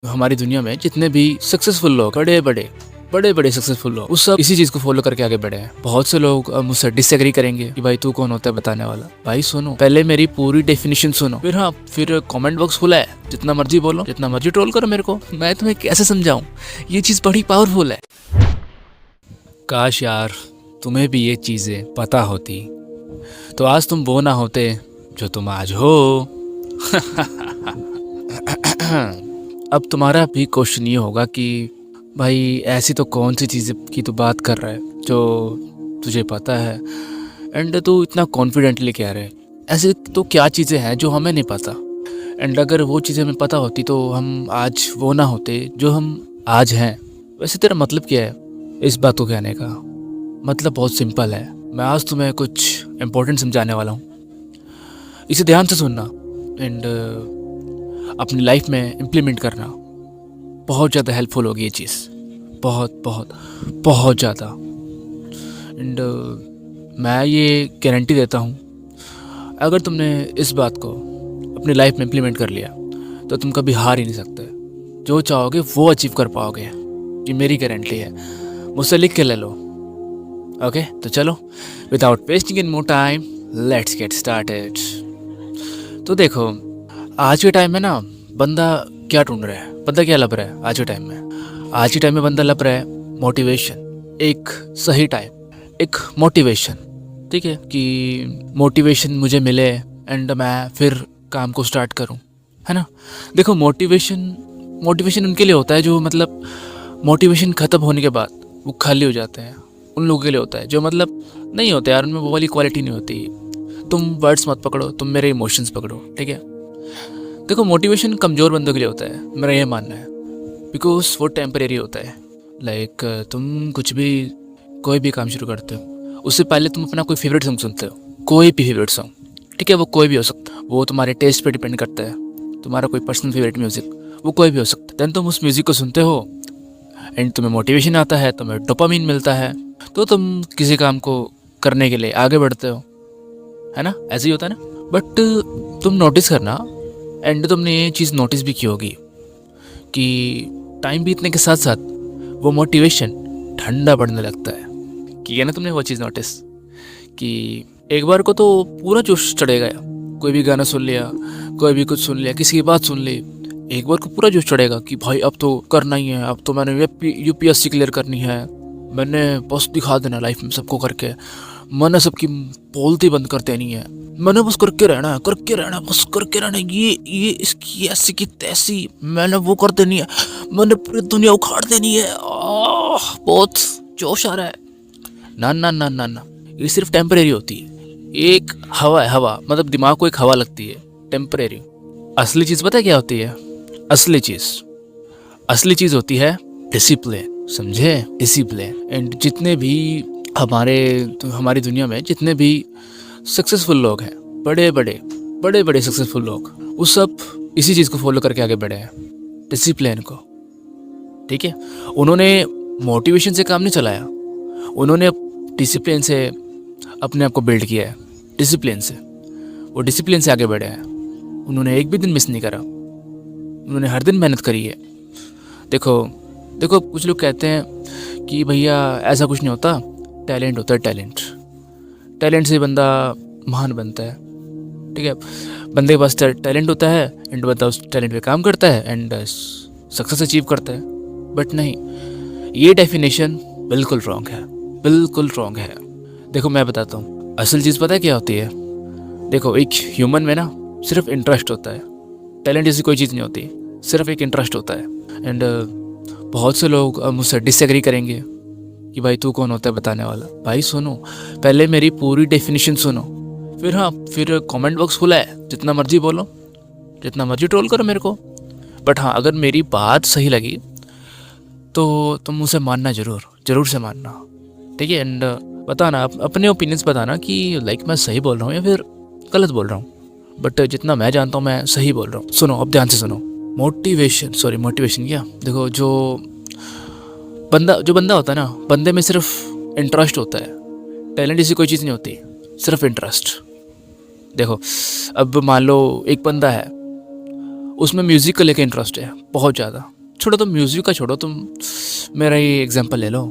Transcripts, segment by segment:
हमारी दुनिया में जितने भी सक्सेसफुल लोग बड़े बड़े सक्सेसफुल लोग, वो सब इसी चीज को फॉलो करके आगे बढ़े हैं। बहुत से लोग मुझसे डिसएग्री करेंगे कि भाई तू कौन होता है बताने वाला। भाई सुनो, पहले मेरी पूरी डेफिनेशन सुनो, फिर कमेंट बॉक्स खुला है, जितना मर्जी बोलो, जितना मर्जी ट्रोल करो मेरे को। मैं तुम्हें कैसे समझाऊं, ये चीज बड़ी पावरफुल है। काश यार तुम्हें भी ये चीजें पता होती तो आज तुम वो ना होते जो तुम आज हो। अब तुम्हारा भी क्वेश्चन ये होगा कि भाई ऐसी तो कौन सी चीज़ की तू बात कर रहा है जो तुझे पता है, एंड तू इतना कॉन्फिडेंटली कह रहे है। ऐसी तो क्या चीज़ें हैं जो हमें नहीं पता, एंड अगर वो चीज़ें हमें पता होती तो हम आज वो ना होते जो हम आज हैं। वैसे तेरा मतलब क्या है इस बात को कहने का? मतलब बहुत सिंपल है। मैं आज तुम्हें कुछ इम्पोर्टेंट समझाने वाला हूँ, इसे ध्यान से सुनना एंड अपनी लाइफ में इम्प्लीमेंट करना। बहुत ज़्यादा हेल्पफुल होगी ये चीज़, बहुत बहुत बहुत ज़्यादा। एंड मैं ये गारंटी देता हूँ, अगर तुमने इस बात को अपनी लाइफ में इम्प्लीमेंट कर लिया तो तुम कभी हार ही नहीं सकते। जो चाहोगे वो अचीव कर पाओगे, ये मेरी गारंटी है। मुझसे लिख के ले लो। ओके तो चलो, without wasting in more time let's get started. तो देखो, आज के टाइम में ना बंदा क्या ढूंढ रहा है, बंदा क्या लब रहा है आज के टाइम में? आज के टाइम में बंदा लब रहा है मोटिवेशन, एक सही टाइम, एक मोटिवेशन। ठीक है कि मोटिवेशन मुझे मिले एंड मैं फिर काम को स्टार्ट करूं, है ना। देखो मोटिवेशन उनके लिए होता है जो मतलब मोटिवेशन ख़त्म होने के बाद वो खाली हो जाते हैं। उन लोगों के लिए होता है जो मतलब नहीं होते यार, उनमें वो वाली क्वालिटी नहीं होती। तुम वर्ड्स मत पकड़ो, तुम मेरे इमोशंस पकड़ो, ठीक है। देखो मोटिवेशन कमज़ोर बंदों के लिए होता है, मेरा ये मानना है, बिकॉज वो टेम्परेरी होता है। लाइक तुम कोई भी काम शुरू करते हो उससे पहले तुम अपना कोई फेवरेट सॉन्ग सुनते हो, कोई भी फेवरेट सॉन्ग, ठीक है। वो कोई भी हो सकता है, वो तुम्हारे टेस्ट पे डिपेंड करता है। तुम्हारा कोई पर्सनल फेवरेट म्यूज़िक, वो कोई भी हो सकता है। देन तुम उस म्यूज़िक को सुनते हो एंड तुम्हें मोटिवेशन आता है, तुम्हें डोपामिन मिलता है, तो तुम किसी काम को करने के लिए आगे बढ़ते हो, है ना। ऐसे ही होता है ना। बट तुम नोटिस करना, एंड तुमने ये चीज़ नोटिस भी की होगी कि टाइम बीतने के साथ साथ वो मोटिवेशन ठंडा पड़ने लगता है। किया ना तुमने वो चीज़ नोटिस कि एक बार को तो पूरा जोश चढ़ेगा, कोई भी गाना सुन लिया, कोई भी कुछ सुन लिया, किसी की बात सुन ली, एक बार को पूरा जोश चढ़ेगा कि भाई अब तो करना ही है, अब तो मैंने यूपीएससी क्लियर करनी है, मैंने बस दिखा देना लाइफ में सबको करके, मैंने सबकी बोलती बंद कर देनी है, मैंने बस करके रहना है, बस करके रहना है, ये इसकी ऐसी की तैसी मैंने वो कर देनी है, मैंने पूरी दुनिया उखाड़ देनी है। बहुत जोश आ रहा है। ना ना ना ना ना, ये सिर्फ टेम्परेरी होती है, एक हवा है, हवा मतलब दिमाग को एक हवा लगती है, टेम्परेरी। असली चीज़ पता है क्या होती है? असली चीज़ होती है डिसिप्लिन, समझे? डिसिप्लिन। एंड जितने भी हमारी दुनिया में जितने भी सक्सेसफुल लोग हैं, बड़े बड़े सक्सेसफुल लोग, वो सब इसी चीज़ को फॉलो करके आगे बढ़े हैं, डिसिप्लिन को, ठीक है। उन्होंने मोटिवेशन से काम नहीं चलाया, उन्होंने डिसिप्लिन से अपने आप को बिल्ड किया है। डिसिप्लिन से वो डिसिप्लिन से आगे बढ़े हैं। उन्होंने एक भी दिन मिस नहीं करा, उन्होंने हर दिन मेहनत करी है। देखो कुछ लोग कहते हैं कि भैया ऐसा कुछ नहीं होता, टैलेंट होता है, टैलेंट से बंदा महान बनता है, ठीक है। बंदे के पास टैलेंट होता है एंड बंदा उस टैलेंट पे काम करता है एंड सक्सेस अचीव करता है। बट नहीं, ये डेफिनेशन बिल्कुल रॉन्ग है। देखो मैं बताता हूँ, असल चीज़ पता है क्या होती है? देखो एक ह्यूमन में ना सिर्फ इंटरेस्ट होता है, टैलेंट जैसी कोई चीज़ नहीं होती, सिर्फ एक इंटरेस्ट होता है। एंड बहुत से लोग मुझसे डिसएग्री करेंगे कि भाई तू कौन होता है बताने वाला। भाई सुनो, पहले मेरी पूरी डेफिनेशन सुनो, फिर कमेंट बॉक्स खुला है, जितना मर्जी बोलो, जितना मर्जी ट्रोल करो मेरे को। बट हाँ, अगर मेरी बात सही लगी तो तुम उसे मानना, ज़रूर से मानना, ठीक है। एंड बताना, अपने ओपिनियंस बताना कि लाइक मैं सही बोल रहा हूँ या फिर गलत बोल रहा हूँ। बट जितना मैं जानता हूँ मैं सही बोल रहा हूँ। सुनो, अब ध्यान से सुनो। मोटिवेशन क्या? देखो जो बंदा होता है ना, बंदे में सिर्फ इंटरेस्ट होता है, टैलेंट जैसी कोई चीज़ नहीं होती, सिर्फ इंटरेस्ट। देखो अब मान लो एक बंदा है, उसमें म्यूज़िक को लेके इंटरेस्ट है बहुत ज़्यादा। छोड़ो, तुम म्यूज़िक का छोड़ो, तुम मेरा ही एग्जांपल ले लो,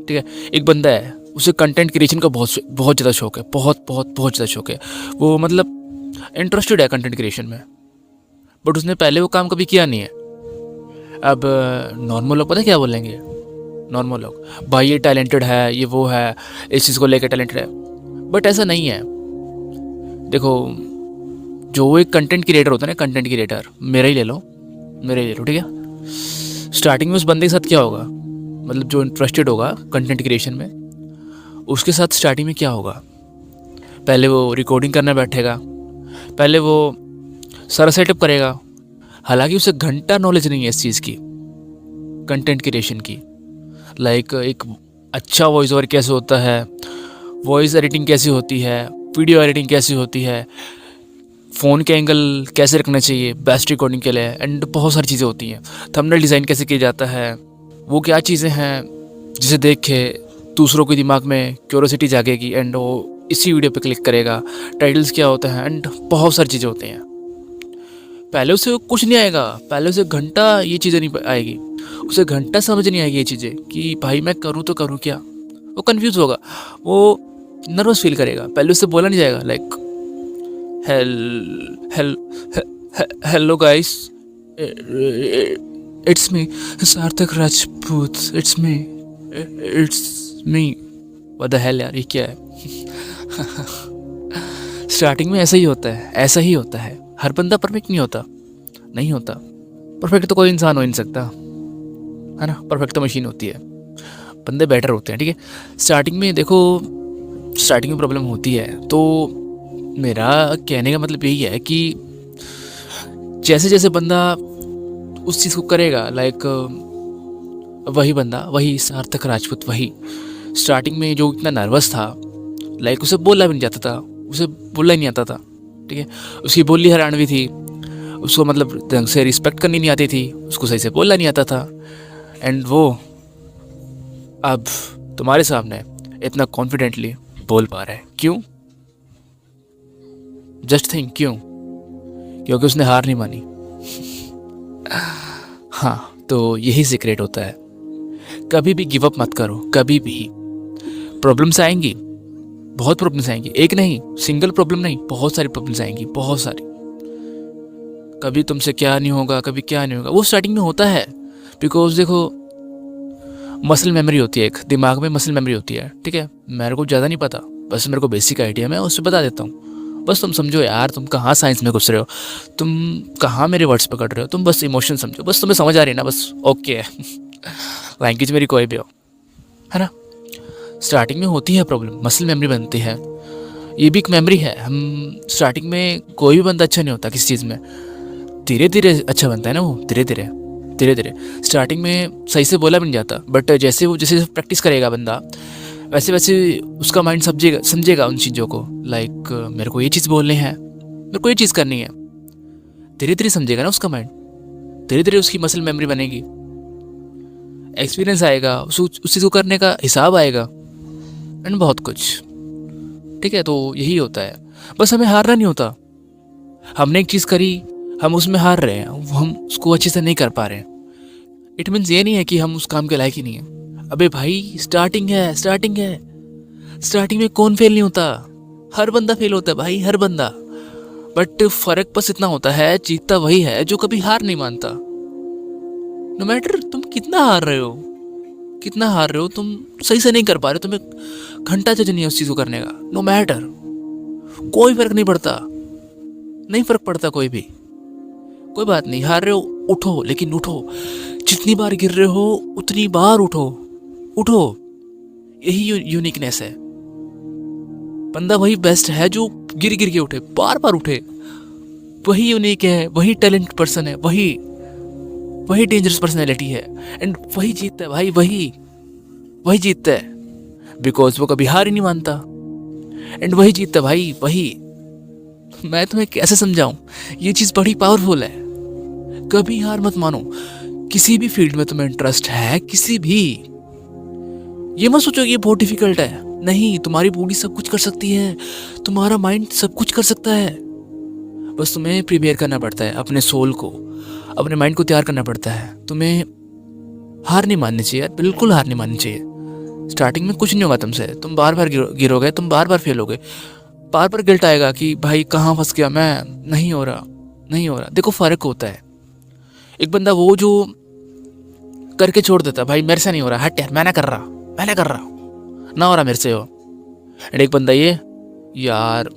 ठीक है। एक बंदा है, उसे कंटेंट क्रिएशन का बहुत ज़्यादा शौक है, बहुत ज़्यादा शौक है। वो मतलब इंटरेस्टेड है कंटेंट क्रिएशन में, बट उसने पहले वो काम कभी किया नहीं है। अब नॉर्मल लोग पता है क्या बोलेंगे? नॉर्मल लोग, भाई ये टैलेंटेड है, ये वो है, इस चीज़ को लेकर टैलेंटेड है, बट ऐसा नहीं है। देखो, जो एक कंटेंट क्रिएटर होता है ना, कंटेंट क्रिएटर, मेरा ही ले लो, ठीक है। स्टार्टिंग में उस बंदे के साथ क्या होगा, मतलब जो इंटरेस्टेड होगा कंटेंट क्रिएशन में, उसके साथ स्टार्टिंग में क्या होगा? पहले वो रिकॉर्डिंग करने बैठेगा, पहले वो सारा सेटअप करेगा। हालांकि उसे घंटा नॉलेज नहीं है इस चीज़ की, कंटेंट क्रिएशन की। लाइक एक अच्छा वॉइस ओवर कैसे होता है, वॉइस एडिटिंग कैसी होती है, वीडियो एडिटिंग कैसी होती है, फ़ोन के एंगल कैसे रखना चाहिए बेस्ट रिकॉर्डिंग के लिए, एंड बहुत सारी चीज़ें होती हैं। थंबनेल डिज़ाइन कैसे किया जाता है, वो क्या चीज़ें हैं जिसे देख के दूसरों के दिमाग में क्यूरोसिटी जागेगी एंड वो इसी वीडियो पे क्लिक करेगा। टाइटल्स क्या होते हैं, एंड बहुत सारी चीज़ें होती हैं। पहले उसे कुछ नहीं आएगा, पहले उसे घंटा ये चीज़ें नहीं आएगी, उसे घंटा समझ नहीं आएगी ये चीज़ें कि भाई मैं करूँ तो करूँ क्या। वो कंफ्यूज होगा, वो नर्वस फील करेगा। पहले उससे बोला नहीं जाएगा like hello guys, it's me Sarthak Rajput, it's me what the hell यार, ये क्या है? स्टार्टिंग में ऐसा ही होता है, ऐसा ही होता है। हर बंदा परफेक्ट नहीं होता, नहीं होता परफेक्ट। तो कोई इंसान हो ही नहीं सकता, है ना। परफेक्ट तो मशीन होती है, बंदे बेटर होते हैं, ठीक है। स्टार्टिंग में देखो, स्टार्टिंग में प्रॉब्लम होती है, तो मेरा कहने का मतलब यही है कि जैसे जैसे बंदा उस चीज़ को करेगा, लाइक वही बंदा, वही सार्थक राजपूत, वही स्टार्टिंग में जो इतना नर्वस था, लाइक उसे बोलना भी नहीं जाता था, उसे बोलना ही नहीं आता था, ठीक है। उसकी बोली हरियाणवी थी, उसको मतलब ढंग से रिस्पेक्ट करनी नहीं आती थी, उसको सही से बोलना नहीं आता था, एंड वो अब तुम्हारे सामने इतना कॉन्फिडेंटली बोल पा रहा है। क्यों? जस्ट थिंक, क्यों? क्योंकि उसने हार नहीं मानी। हाँ, तो यही सीक्रेट होता है। कभी भी गिव अप मत करो, कभी भी। प्रॉब्लम्स आएंगी, बहुत प्रॉब्लम्स आएंगी, एक नहीं, सिंगल प्रॉब्लम नहीं, बहुत सारी प्रॉब्लम्स आएंगी, बहुत सारी। कभी तुमसे क्या नहीं होगा, कभी क्या नहीं होगा, वो स्टार्टिंग में होता है। बिकॉज देखो, मसल मेमोरी होती है, एक दिमाग में मसल मेमोरी होती है, ठीक है। मेरे को ज़्यादा नहीं पता, बस मेरे को बेसिक आइडिया मैं उससे बता देता हूँ। बस तुम समझो यार, तुम कहाँ साइंस में घुस रहे हो, तुम कहाँ मेरे वर्ड्स पकड़ रहे हो, तुम बस इमोशन समझो, बस तुम्हें समझ आ रही है ना, बस ओके है। लैंग्वेज मेरी कोई भी हो, है ना। स्टार्टिंग में होती है प्रॉब्लम, मसल मेमोरी बनती है, ये भी एक मेमोरी है। हम स्टार्टिंग में कोई भी बंदा अच्छा नहीं होता किसी चीज़ में, धीरे धीरे अच्छा बनता है ना वो, धीरे धीरे धीरे धीरे। स्टार्टिंग में सही से बोला भी नहीं जाता, बट जैसे वो जैसे प्रैक्टिस करेगा बंदा, वैसे वैसे उसका माइंड समझेगा उन चीज़ों को। लाइक मेरे को ये चीज़ बोलनी है, मेरे को ये चीज़ करनी है, धीरे धीरे समझेगा ना उसका माइंड, धीरे धीरे उसकी मसल मेमोरी बनेगी, एक्सपीरियंस आएगा, उस चीज़ को करने का हिसाब आएगा, एंड बहुत कुछ, ठीक है। तो यही होता है, बस हमें हारना नहीं होता। हमने एक चीज़ करी, हम उसमें हार रहे हैं, हम उसको अच्छे से नहीं कर पा रहे हैं, इट मीन्स ये नहीं है कि हम उस काम के लायक ही नहीं है। अबे भाई, स्टार्टिंग है, स्टार्टिंग में कौन फेल नहीं होता? हर बंदा फेल होता है भाई, हर बंदा। बट फर्क बस इतना होता है, जीतता वही है जो कभी हार नहीं मानता। नो मैटर तुम कितना हार रहे हो, तुम सही से नहीं कर पा रहे हो, तुम्हें घंटा चाहिए नहीं है उस चीज़ को करने का, नो मैटर, कोई फर्क नहीं पड़ता, नहीं फर्क पड़ता कोई भी। कोई बात नहीं, हार रहे हो, उठो, लेकिन उठो। जितनी बार गिर रहे हो उतनी बार उठो। यही यूनिकनेस है। बंदा वही बेस्ट है जो गिर गिर के उठे, बार बार उठे। वही यूनिक है, वही टैलेंट पर्सन है, वही डेंजरस पर्सनैलिटी है, एंड वही जीतता है भाई, वही जीतता है। बिकॉज वो कभी हार ही नहीं मानता, एंड वही जीतता है भाई, वही। मैं तुम्हें कैसे समझाऊं, ये चीज़ बड़ी पावरफुल है। कभी हार मत मानो। किसी भी फील्ड में तुम्हें इंटरेस्ट है, किसी भी, ये मत सोचो कि ये बहुत डिफिकल्ट है। नहीं, तुम्हारी बॉडी सब कुछ कर सकती है, तुम्हारा माइंड सब कुछ कर सकता है, बस तुम्हें प्रिपेयर करना पड़ता है अपने सोल को, अपने माइंड को तैयार करना पड़ता है। तुम्हें हार नहीं माननी चाहिए यार, बिल्कुल हार नहीं माननी चाहिए। स्टार्टिंग में कुछ नहीं होगा तुमसे, तुम बार बार गिरोगे, तुम बार बार फेल होगे, बार बार गिल्ट आएगा कि भाई कहाँ फंस गया मैं, नहीं हो रहा, नहीं हो रहा। देखो फ़र्क होता है, एक बंदा वो जो करके छोड़ देता, भाई मेरे से नहीं हो रहा, हट यार, मैं ना कर रहा, ना हो रहा मेरे से हो। एंड एक बंदा ये, यार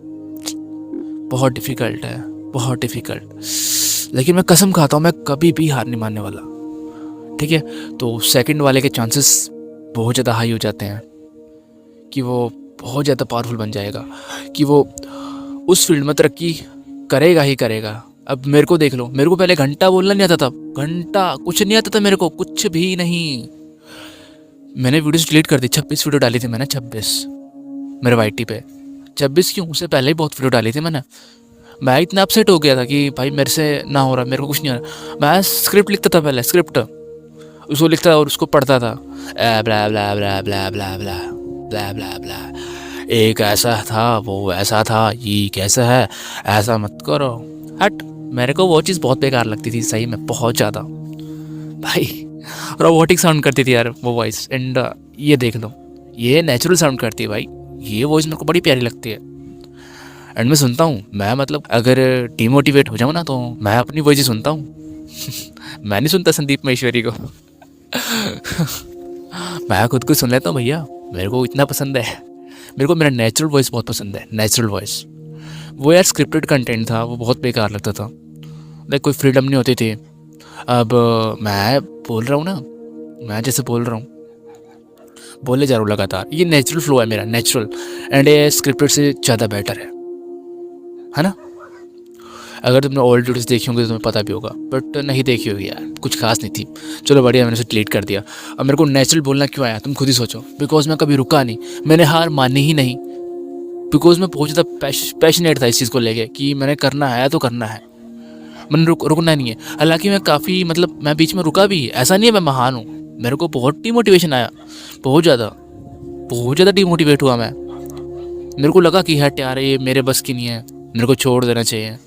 बहुत डिफ़िकल्ट है, बहुत डिफ़िकल्ट, लेकिन मैं कसम खाता हूँ मैं कभी भी हार नहीं मानने वाला। ठीक है, तो सेकंड वाले के चांसेस बहुत ज़्यादा हाई हो जाते हैं कि वो बहुत ज़्यादा पावरफुल बन जाएगा, कि वो उस फील्ड में तरक्की करेगा ही करेगा। अब मेरे को देख लो, मेरे को पहले घंटा बोलना नहीं आता था, घंटा कुछ नहीं आता था मेरे को, कुछ भी नहीं। मैंने वीडियोस डिलीट कर दी, 26 वीडियो डाली थी मैंने, 26 मेरे वाईटी पे। 26 क्यों, उससे पहले ही बहुत वीडियो डाली थी मैंने। मैं इतना अपसेट हो गया था कि भाई मेरे से ना हो रहा, मेरे को कुछ नहीं हो रहा। मैं स्क्रिप्ट लिखता था पहले, स्क्रिप्ट उसको लिखता और उसको पढ़ता था, ब्ला ब्ला ब्ला ब्ला ब्ला ब्ला ब्ला ब्ला ब्ला, एक ऐसा था, वो ऐसा था, ये कैसा है, ऐसा मत करो, हट। मेरे को वो चीज़ बहुत बेकार लगती थी सही में, बहुत ज़्यादा भाई। रोबोटिक साउंड करती थी यार वो वॉइस। एंड ये देख लो, ये नेचुरल साउंड करती है भाई, ये वॉइस मेरे को बड़ी प्यारी लगती है। एंड मैं सुनता हूँ, मैं मतलब अगर डिमोटिवेट हो जाऊँ ना तो मैं अपनी वॉइस ही सुनता हूँ मैं नहीं सुनता संदीप महेश्वरी को मैं खुद को सुन लेता हूँ भैया, मेरे को इतना पसंद है। मेरे को मेरा नेचुरल वॉइस बहुत पसंद है, नेचुरल वॉइस। वो यार स्क्रिप्टेड कंटेंट था, वो बहुत बेकार लगता था, लाइक कोई फ्रीडम नहीं होती थी। अब मैं बोल रहा हूँ ना, मैं जैसे बोल रहा हूँ, बोले जा रहा हूँ लगातार, ये नेचुरल फ्लो है मेरा, नेचुरल। एंड ये स्क्रिप्टेड से ज़्यादा बेटर है ना। अगर तुमने ओल्ड वीडियोस देखी होंगी तो तुम्हें पता भी होगा, बट नहीं देखी होगी यार, कुछ खास नहीं थी। चलो बढ़िया, मैंने उसे डिलीट कर दिया। अब मेरे को नेचुरल बोलना क्यों आया, तुम खुद ही सोचो। बिकॉज मैं कभी रुका नहीं, मैंने हार मानी ही नहीं, बिकॉज मैं बहुत ज़्यादा पैशनेट था इस चीज़ को लेके कि मैंने करना है तो करना है, मैंने रुकना नहीं है। हालांकि मैं काफ़ी मतलब मैं बीच में रुका भी, ऐसा नहीं है मैं महान हूँ, मेरे को बहुत डिमोटिवेशन आया, बहुत ज़्यादा डिमोटिवेट हुआ मैं। मेरे को लगा कि हट यार ये मेरे बस की नहीं है, मेरे को छोड़ देना चाहिए।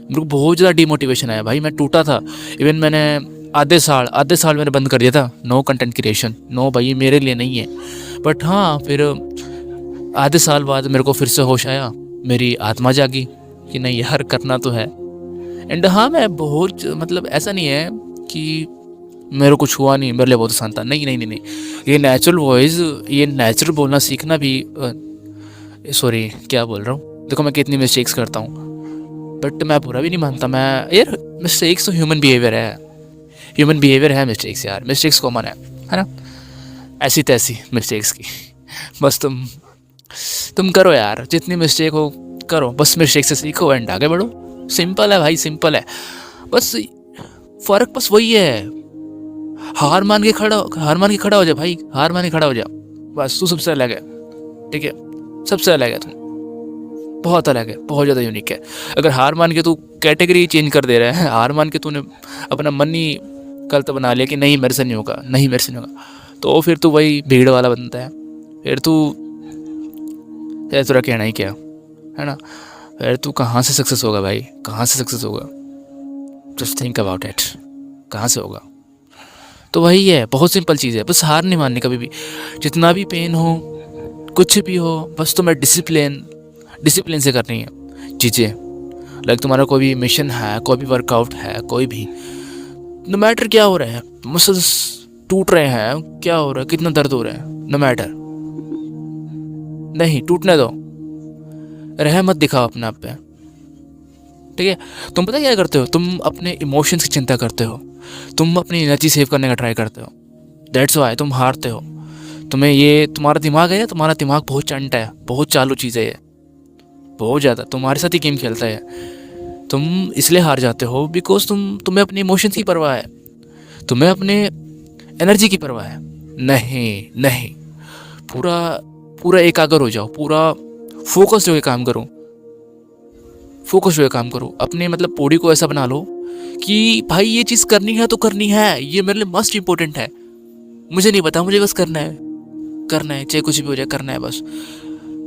मेरे को बहुत ज़्यादा डिमोटिवेशन आया भाई, मैं टूटा था। इवन मैंने आधे साल मैंने बंद कर दिया था, नो कंटेंट क्रिएशन, नो भाई ये मेरे लिए नहीं है। बट हाँ, फिर आधे साल बाद मेरे को फिर से होश आया, मेरी आत्मा जागी कि नहीं यार करना तो है। एंड हाँ, मैं बहुत मतलब ऐसा नहीं है कि मेरे कुछ हुआ नहीं, मेरे लिए बहुत आसान था, नहीं। ये नेचुरल वॉइस, ये नेचुरल बोलना सीखना भी सॉरी क्या बोल रहा हूँ, देखो मैं कितनी मिस्टेक्स करता हूँ, बट मैं बुरा भी नहीं मानता। मैं यार मिस्टेक्स तो ह्यूमन बिहेवियर है, मिस्टेक्स यार, मिस्टेक्स कॉमन है ना। ऐसी तैसी मिस्टेक्स की बस तुम करो यार, जितनी मिस्टेक हो करो, बस मिस्टेक से सीखो एंड आगे बढ़ो। सिंपल है भाई, सिंपल है, बस फ़र्क बस वही है। हार मान के खड़ा हो जा भाई, हार मान के खड़ा हो जा, बस तू सबसे अलग है। ठीक है, सबसे अलग है, तुम बहुत अलग है, बहुत ज़्यादा यूनिक है। अगर हार मान के तू कैटेगरी चेंज कर दे रहा है, हार मान के तूने अपना मन ही गलत बना लिया कि नहीं मेरे से नहीं होगा, तो फिर तू वही भीड़ वाला बनता है। फिर तू तेरा कहना ही क्या है ना, फिर तू कहाँ से सक्सेस होगा भाई, कहाँ से सक्सेस होगा? जस्ट थिंक अबाउट इट, कहाँ से होगा? तो वही है, बहुत सिंपल चीज़ है, बस हार नहीं माननी कभी भी। जितना भी पेन हो, कुछ भी हो, बस तुम्हें डिसिप्लिन से करनी है चीज़ें। लाइक तुम्हारा कोई भी मिशन है, कोई भी वर्कआउट है, कोई भी, नो मैटर क्या हो रहा है, मसल्स टूट रहे हैं, क्या हो रहा है, कितना दर्द हो रहा है, नो मैटर, नहीं टूटने दो, रहमत दिखाओ अपने आप पे। ठीक है, तुम पता क्या करते हो, तुम अपने इमोशंस की चिंता करते हो, तुम अपनी एनर्जी सेव करने का ट्राई करते हो, दैट्स वाई तुम हारते हो। तुम्हें ये तुम्हारा दिमाग है, तुम्हारा दिमाग बहुत चंटा है, बहुत चालू चीज़ है ये, बहुत ज़्यादा तुम्हारे साथ ही गेम खेलता है। तुम इसलिए हार जाते हो बिकॉज तुम्हें अपने इमोशंस की परवाह है, तुम्हें अपने एनर्जी की परवाह है। नहीं, पूरा एकाग्र हो जाओ, पूरा फोकस होकर काम करो। अपने मतलब बॉडी को ऐसा बना लो कि भाई ये चीज़ करनी है तो करनी है, ये मेरे लिए मस्ट इम्पोर्टेंट है, मुझे नहीं पता, मुझे बस करना है, चाहे कुछ भी हो जाए, करना है बस।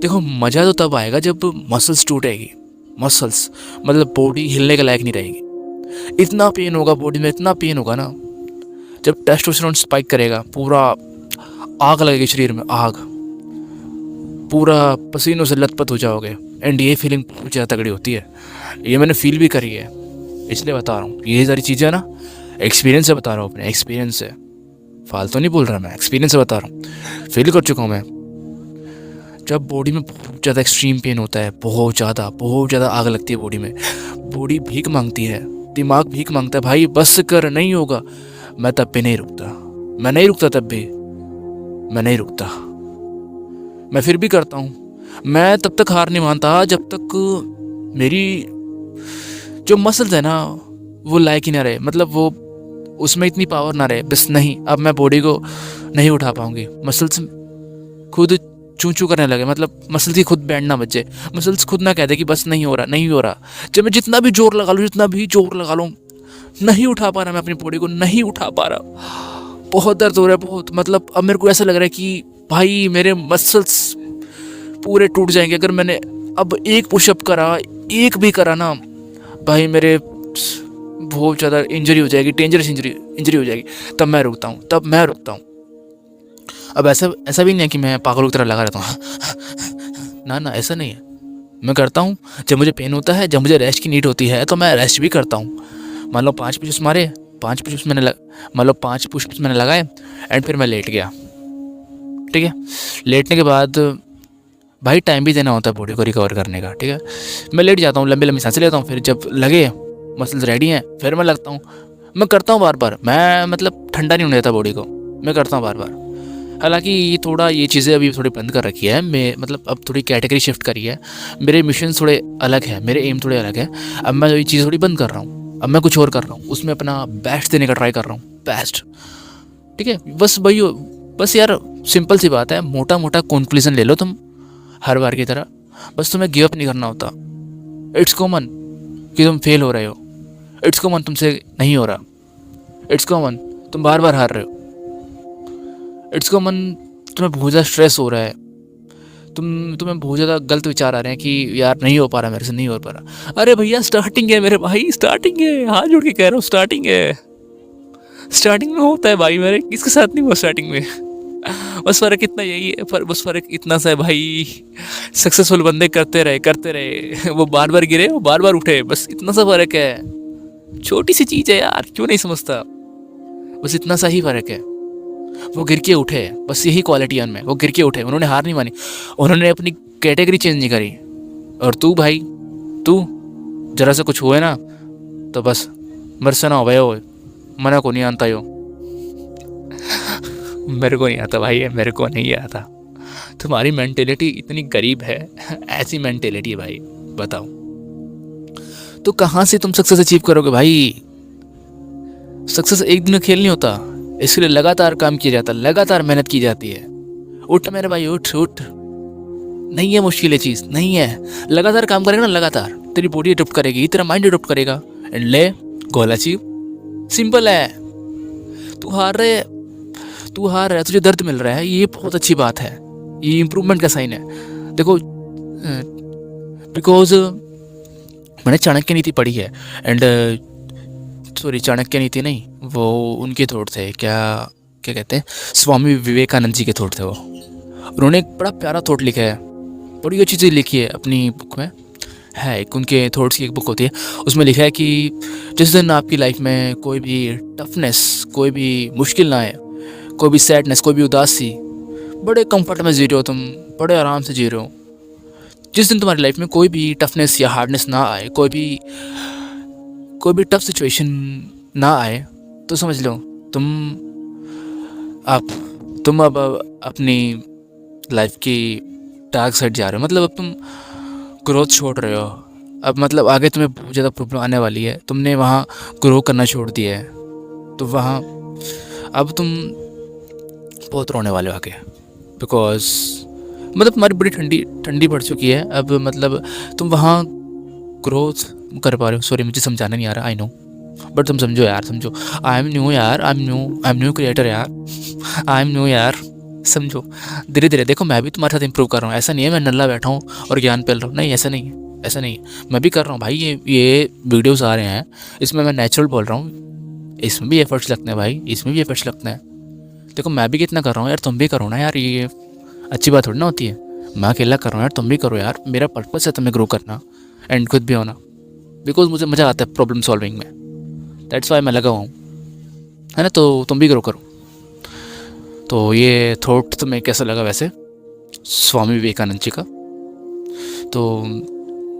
देखो मज़ा तो तब आएगा जब मसल्स टूटेगी, मसल्स, मतलब बॉडी हिलने के लायक नहीं रहेगी। इतना पेन होगा बॉडी में, इतना पेन होगा ना, जब टेस्टोस्टेरोन स्पाइक करेगा पूरा आग लगेगी शरीर में, आग, पूरा पसीनों से लथपथ हो जाओगे। एंड ये फीलिंग बहुत ज़्यादा तगड़ी होती है, ये मैंने फील भी करी है, इसलिए बता रहा हूँ। ये सारी चीज़ें ना एक्सपीरियंस से बता रहा हूँ, अपने एक्सपीरियंस से, फालतू नहीं बोल रहा मैं, एक्सपीरियंस से बता रहा हूँ, फील कर चुका हूँ मैं। जब बॉडी में बहुत ज़्यादा एक्सट्रीम पेन होता है, बहुत ज़्यादा आग लगती है बॉडी में, बॉडी भीख मांगती है, दिमाग भीख मांगता है, भाई बस कर, नहीं होगा। मैं तब भी नहीं रुकता, मैं नहीं रुकता, तब भी मैं नहीं रुकता, मैं फिर भी करता हूँ। मैं तब तक हार नहीं मानता जब तक मेरी जो मसल्स है ना वो लायक ही ना रहे, मतलब वो उसमें इतनी पावर ना रहे, बस नहीं, अब मैं बॉडी को नहीं उठा पाऊंगी। मसल्स खुद चू चू करने लगे, मतलब मसल्स की खुद बैंड ना बजे, मसल्स खुद ना कह दे कि बस नहीं हो रहा, नहीं हो रहा। जब मैं जितना भी जोर लगा लूँ, नहीं उठा पा रहा, मैं अपनी बॉडी को नहीं उठा पा रहा, बहुत दर्द हो रहा है, बहुत, मतलब अब मेरे को ऐसा लग रहा है कि भाई मेरे मसल्स पूरे टूट जाएंगे अगर मैंने अब एक पुशअप करा, एक भी करा ना, भाई मेरे बहुत ज़्यादा इंजरी हो जाएगी, डेंजरस इंजरी हो जाएगी। तब मैं रुकता हूँ। अब ऐसा भी नहीं है कि मैं पागलों की तरह लगा रहता हूँ ना, ऐसा नहीं है। मैं करता हूँ जब मुझे पेन होता है, जब मुझे रेस्ट की नीड होती है तो मैं रेस्ट भी करता हूँ। मान लो 5 पुशअप्स मारे, 5 पुशअप्स मैंने लगाए एंड फिर मैं लेट गया, ठीक है। लेटने के बाद भाई टाइम भी देना होता है बॉडी को रिकवर करने का, ठीक है। मैं लेट जाता हूँ, लंबी सांसें लेता हूँ, फिर जब लगे मसल्स रेडी हैं फिर मैं लगता हूँ। मैं करता हूँ बार, मैं मतलब ठंडा नहीं होने देता बॉडी को, मैं करता हूँ बार। हालांकि ये चीज़ें अभी थोड़ी बंद कर रखी है, मैं मतलब अब थोड़ी कैटेगरी शिफ्ट करी है, मेरे मिशन थोड़े अलग है, मेरे एम थोड़े अलग है। अब मैं ये चीज़ थोड़ी बंद कर रहा हूँ, अब मैं कुछ और कर रहा हूँ, उसमें अपना बेस्ट देने का ट्राई कर रहा हूँ, बेस्ट, ठीक है। बस यार सिंपल सी बात है, मोटा कंक्लूजन ले लो तुम हर बार की तरह, बस तुम्हें गिव अप नहीं करना होता। इट्स कॉमन कि तुम फेल हो रहे हो, इट्स कॉमन तुमसे नहीं हो रहा, इट्स कॉमन तुम बार हार रहे हो, इट्स कॉमन तुम्हें बहुत ज़्यादा स्ट्रेस हो रहा है, तुम्हें बहुत ज़्यादा गलत विचार आ रहे हैं कि यार नहीं हो पा रहा, मेरे से नहीं हो पा रहा। अरे भैया स्टार्टिंग है मेरे भाई, स्टार्टिंग है, हाथ जोड़ के कह रहा हूँ, स्टार्टिंग में होता है भाई, मेरे किसके साथ नहीं हुआ स्टार्टिंग में। बस फ़र्क इतना यही है, पर बस फ़र्क इतना सा है भाई, सक्सेसफुल बंदे करते रहे वो बार गिरे, वो बार उठे, बस इतना सा फ़र्क है। छोटी सी चीज़ है यार, क्यों नहीं समझता, बस इतना सा ही फ़र्क है। वो गिर के उठे, बस यही क्वालिटी है उनमें, वो गिर के उठे, उन्होंने हार नहीं मानी, उन्होंने अपनी कैटेगरी चेंज नहीं करी। और तू भाई, तू जरा से कुछ हुए ना तो बस मरसे ना हो भाई, हो मना को नहीं आता यो मेरे को नहीं आता भाई, मेरे को नहीं आता। तुम्हारी मेंटेलिटी इतनी गरीब है, ऐसी मेंटेलिटी है भाई, बताओ तो कहाँ से तुम सक्सेस अचीव करोगे भाई। सक्सेस एक दिन का खेल नहीं होता, इसके लिए लगातार काम किया जाता है, लगातार मेहनत की जाती है। उठ मेरे भाई, उठ, नहीं है मुश्किल ये चीज़, नहीं है। लगातार काम करेगा ना, लगातार तेरी बॉडी अडॉप्ट करेगी, तेरा माइंड अडॉप्ट करेगा, एंड ले गोल अचीव। सिंपल है। तू हार रहा है, तुझे दर्द मिल रहा है, ये बहुत अच्छी बात है, ये इम्प्रूवमेंट का साइन है। देखो बिकॉज मैंने चाणक्य नीति पढ़ी है, एंड सॉरी चाणक्य नीति नहीं, वो उनके थॉट थे, क्या कहते हैं, स्वामी विवेकानंद जी के थॉट थे वो। उन्होंने एक बड़ा प्यारा थॉट लिखा है, बड़ी अच्छी चीज़ लिखी है अपनी बुक में, है एक उनके थॉट्स की एक बुक होती है, उसमें लिखा है कि जिस दिन आपकी लाइफ में कोई भी टफनेस, कोई भी मुश्किल ना आए, कोई भी सैडनेस, कोई भी उदासी, बड़े कंफर्ट में जी रहे हो तुम, बड़े आराम से जी रहे हो, जिस दिन तुम्हारी लाइफ में कोई भी टफनेस या हार्डनेस ना आए, कोई भी टफ सिचुएशन ना आए, तो समझ लो तुम अब अपनी लाइफ की डार्क साइड जा रहे हो, मतलब अब तुम ग्रोथ छोड़ रहे हो। अब मतलब आगे तुम्हें बहुत ज़्यादा प्रॉब्लम आने वाली है, तुमने वहाँ ग्रो करना छोड़ दिया है, तो वहाँ अब तुम बहुत रोने वाले हो आगे, बिकॉज मतलब तुम्हारी बड़ी ठंडी पड़ चुकी है। अब मतलब तुम वहाँ ग्रोथ कर पा रहे हो, सॉरी मुझे समझाना नहीं आ रहा, आई नो, बट तुम समझो यार, समझो। आई एम न्यू क्रिएटर यार, आई एम न्यू यार, समझो। धीरे धीरे देखो, मैं भी तुम्हारे साथ इंप्रूव कर रहा हूँ, ऐसा नहीं है मैं नल्ला बैठा हूँ और ज्ञान फैल रहा हूँ, नहीं ऐसा नहीं है, ऐसा नहीं है। मैं भी कर रहा हूँ भाई, ये वीडियोस आ रहे हैं, इसमें मैं नेचुरल बोल रहा हूँ, इसमें भी एफर्ट्स लगते हैं भाई, इसमें भी एफर्ट्स लगते हैं। देखो मैं भी कितना कर रहा हूँ यार, तुम भी करो ना यार, ये अच्छी बात थोड़ी ना होती है। मैं अकेला कर रहा हूँ यार, तुम भी करो यार, मेरा पर्पस है तुम्हें ग्रो करना एंड खुद भी होना, बिकॉज मुझे मज़ा आता है प्रॉब्लम सॉल्विंग में, दैट्स वाई मैं लगा हुआ हूँ, है ना। तो तुम भी करो। तो ये थॉट तुम्हें कैसा लगा वैसे स्वामी विवेकानंद जी का? तो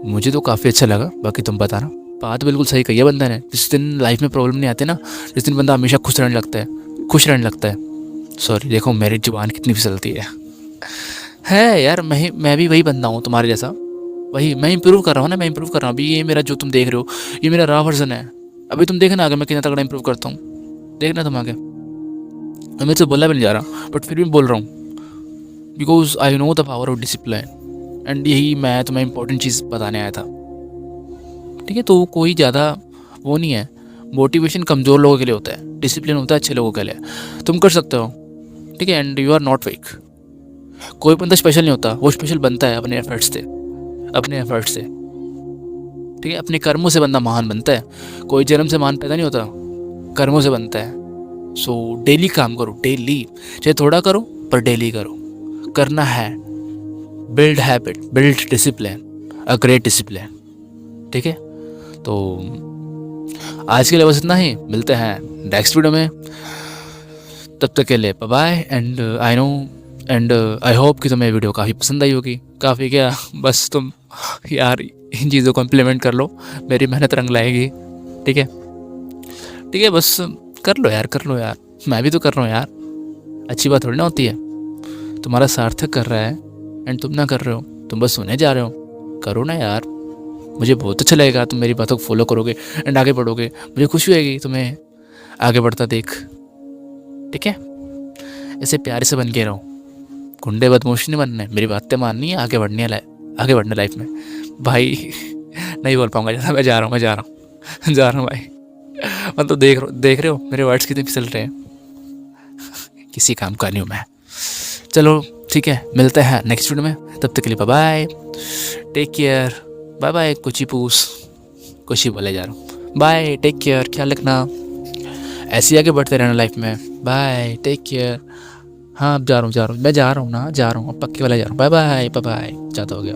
मुझे तो काफ़ी अच्छा लगा, बाकी तुम बताना। बात बिल्कुल सही कही है बंदा ने, जिस दिन लाइफ में प्रॉब्लम नहीं आती ना, जिस दिन बंदा हमेशा खुश रहने लगता है। सॉरी, देखो मेरी जुबान कितनी फिसलती है यार। मैं भी वही बंदा हूँ तुम्हारे जैसा, वही मैं इंप्रूव कर रहा हूँ ना, मैं इंप्रूव कर रहा हूँ। अभी ये मेरा जो तुम देख रहे हो, ये मेरा रॉ वर्जन है। अभी तुम देखना आगे मैं कितना तगड़ा इंप्रूव करता हूँ, देखना तुम आगे। मैं मेरे से बोला भी नहीं जा रहा, बट फिर भी बोल रहा हूँ, because I know the power of discipline. And यही मैं तुम्हें इंपॉर्टेंट चीज़ बताने आया था, ठीक है। तो कोई ज़्यादा वो नहीं है, मोटिवेशन कमज़ोर लोगों के लिए होता है, डिसिप्लिन होता है अच्छे लोगों के लिए। तुम कर सकते हो, ठीक है, and you are not weak. कोई बंदा स्पेशल नहीं होता, वो स्पेशल बनता है अपने एफर्ट्स से, ठीक है। अपने कर्मों से बंदा महान बनता है, कोई जन्म से महान पैदा नहीं होता, कर्मों से बनता है। सो डेली काम करो, डेली, चाहे थोड़ा करो पर डेली करो, करना है। Build habit, build discipline, a great discipline, ठीक है। तो आज के लिए बस इतना ही, मिलते हैं नेक्स्ट वीडियो में, तब तक के लिए bye bye. And I know and I hope कि तुम्हें वीडियो काफ़ी पसंद आई होगी। काफ़ी क्या, बस तुम यार इन चीज़ों को इम्प्लीमेंट कर लो, मेरी मेहनत रंग लाएगी, ठीक है। बस कर लो यार, मैं भी तो कर रहा हूँ यार, अच्छी बात थोड़ी ना होती है। तुम्हारा सार्थक कर रहा है एंड तुम ना कर रहे हो, तुम बस सुने जा रहे हो। करो ना यार, मुझे बहुत अच्छा लगेगा तुम मेरी बातों को फॉलो करोगे एंड आगे बढ़ोगे, मुझे खुशी होगी तुम्हें आगे बढ़ता देख, ठीक है। ऐसे प्यारे से बन के रहो, गुंडे बदमाश नहीं बनने, मेरी बातें माननी है, आगे बढ़ने लाइफ में भाई। नहीं बोल पाऊंगा ज़्यादा, मैं जा रहा हूँ भाई। मतलब देख रहे हो मेरे वर्ड्स कितने फिसल रहे हैं, किसी काम का नहीं हूँ मैं। चलो ठीक है, मिलते हैं नेक्स्ट वीडियो में, तब तक के लिए bye bye, take care, bye bye. कुछ ही बोले जा रहा हूँ, बाय, टेक केयर, ख्याल रखना, ऐसे ही आगे बढ़ते रहना लाइफ में, बाय, टेक केयर। हाँ अब जा रहा हूँ, मैं जा रहा हूँ, अब पक्के वाला जा रहा हूँ, बाय बाय, ज़्यादा हो गया।